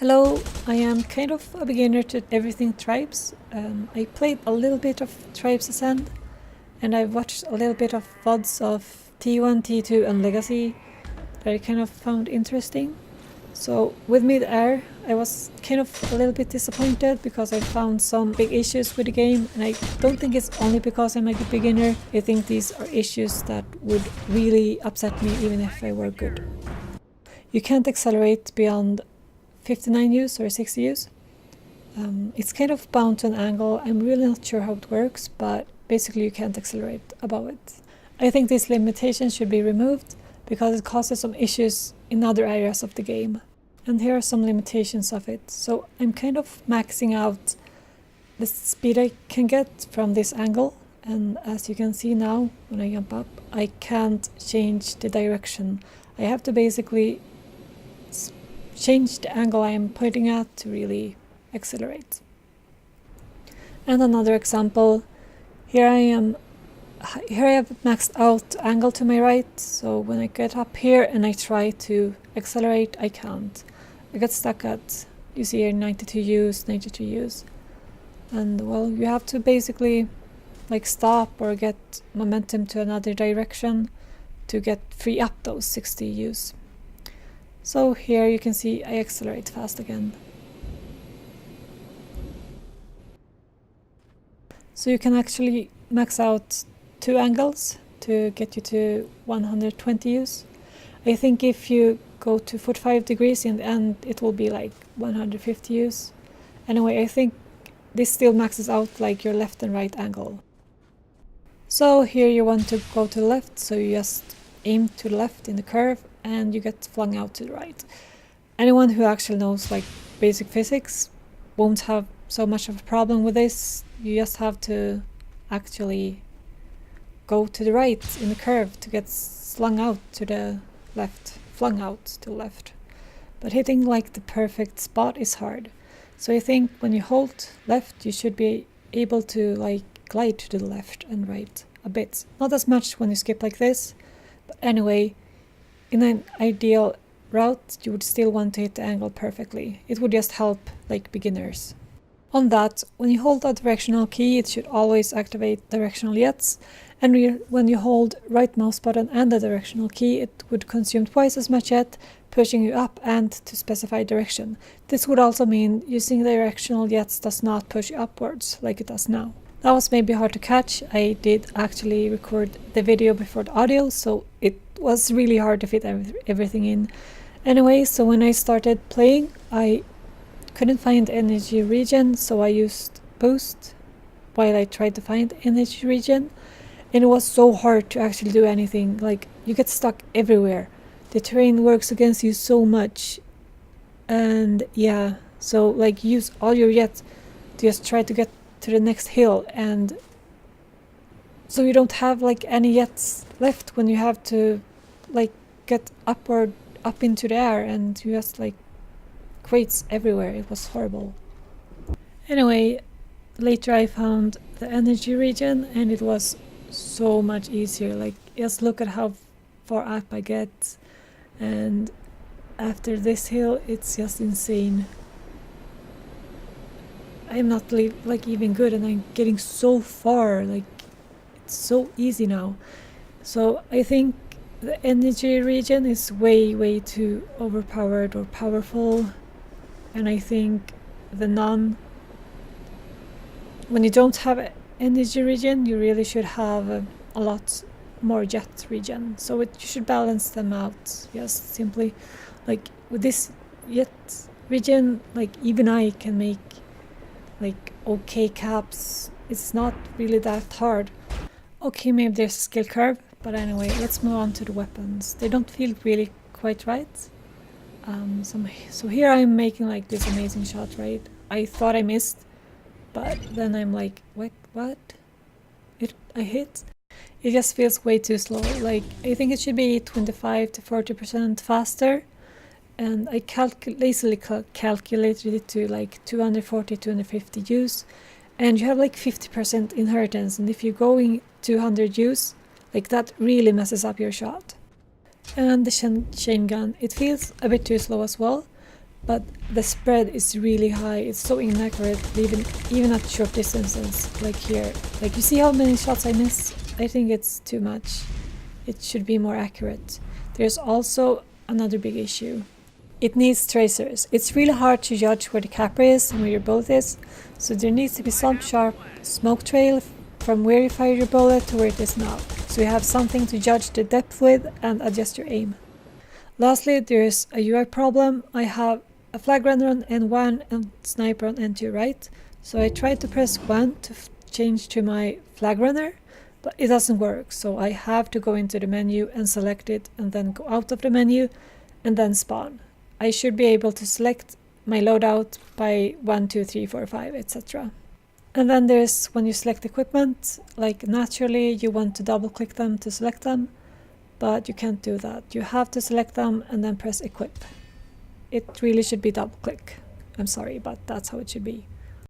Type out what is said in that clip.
Hello, I am kind of a beginner to everything Tribes. I played a little bit of Tribes Ascend, and I watched a little bit of VODs of T1, T2 and Legacy that I kind of found interesting. So with Midair, I was kind of a little bit disappointed because I found some big issues with the game, and I don't think it's only because I'm a beginner. I think these are issues that would really upset me even if I were good. You can't accelerate beyond 59 U's or 60 U's. It's kind of bound to an angle. I'm really not sure how it works, but basically you can't accelerate above it. I think this limitation should be removed because it causes some issues in other areas of the game. And here are some limitations of it. So I'm kind of maxing out the speed I can get from this angle, and as you can see now when I jump up, I can't change the direction. I have to basically change the angle I am pointing at to really accelerate. And another example, here I have maxed out angle to my right, so when I get up here and I try to accelerate, I can't. I get stuck at, you see here, 92 U's, 92 U's. And well, you have to basically like stop or get momentum to another direction to free up those 60 U's. So here you can see I accelerate fast again. So you can actually max out 2 angles to get you to 120 U's. I think if you go to 45 degrees in the end, it will be like 150 U's. Anyway, I think this still maxes out like your left and right angle. So here you want to go to the left, so you just aim to the left in the curve and you get flung out to the right. Anyone who actually knows like basic physics won't have so much of a problem with this. You just have to actually go to the right in the curve to get flung out to the left. But hitting like the perfect spot is hard. So I think when you hold left, you should be able to like glide to the left and right a bit. Not as much when you skip like this, but anyway, in an ideal route, you would still want to hit the angle perfectly. It would just help like beginners. On that, when you hold a directional key, it should always activate directional jets, and when you hold right mouse button and the directional key, it would consume twice as much jet, pushing you up and to specify direction. This would also mean using directional jets does not push you upwards like it does now. That was maybe hard to catch. I did actually record the video before the audio, so it was really hard to fit everything in. Anyway, so when I started playing, I couldn't find the energy region, so I used boost while I tried to find energy region, and it was so hard to actually do anything. Like, you get stuck everywhere. The terrain works against you so much, and yeah, so like use all your jets to just try to get to the next hill, and so you don't have like any jets left when you have to like get upward up into the air, and you just like crates everywhere. It was horrible. Anyway, later I found the energy region and it was so much easier. Like, just look at how far up I get, and after this hill it's just insane. I'm not like even good, and I'm getting so far. Like, it's so easy now. So I think the energy region is way too overpowered or powerful, and I think when you don't have energy region, you really should have a lot more jet region. So you should balance them out. Just simply like with this jet region, like even I can make like okay caps. It's not really that hard. Okay, maybe there's a skill curve, but anyway, let's move on to the weapons. They don't feel really quite right. So here I'm making like this amazing shot, right? I thought I missed, but then I'm like, wait, what? I hit? It just feels way too slow. Like, I think it should be 25 to 40% faster, and I lazily calculated it to like 240, 250 U's, and you have like 50% inheritance, and if you're going 200 U's, like that really messes up your shot. And the chain gun, it feels a bit too slow as well, but the spread is really high. It's so inaccurate, even at short distances, like here. Like, you see how many shots I miss? I think it's too much. It should be more accurate. There's also another big issue. It needs tracers. It's really hard to judge where the capper is and where your bullet is, so there needs to be some sharp smoke trail from where you fired your bullet to where it is now, so you have something to judge the depth with and adjust your aim. Lastly, there's a UI problem. I have a flag runner on N1 and sniper on N2, right? So I tried to press 1 to change to my flag runner, but it doesn't work, so I have to go into the menu and select it, and then go out of the menu and then spawn. I should be able to select my loadout by 1, 2, 3, 4, 5, etc. And then there's when you select equipment, like naturally you want to double click them to select them, but you can't do that. You have to select them and then press equip. It really should be double click. I'm sorry, but that's how it should be.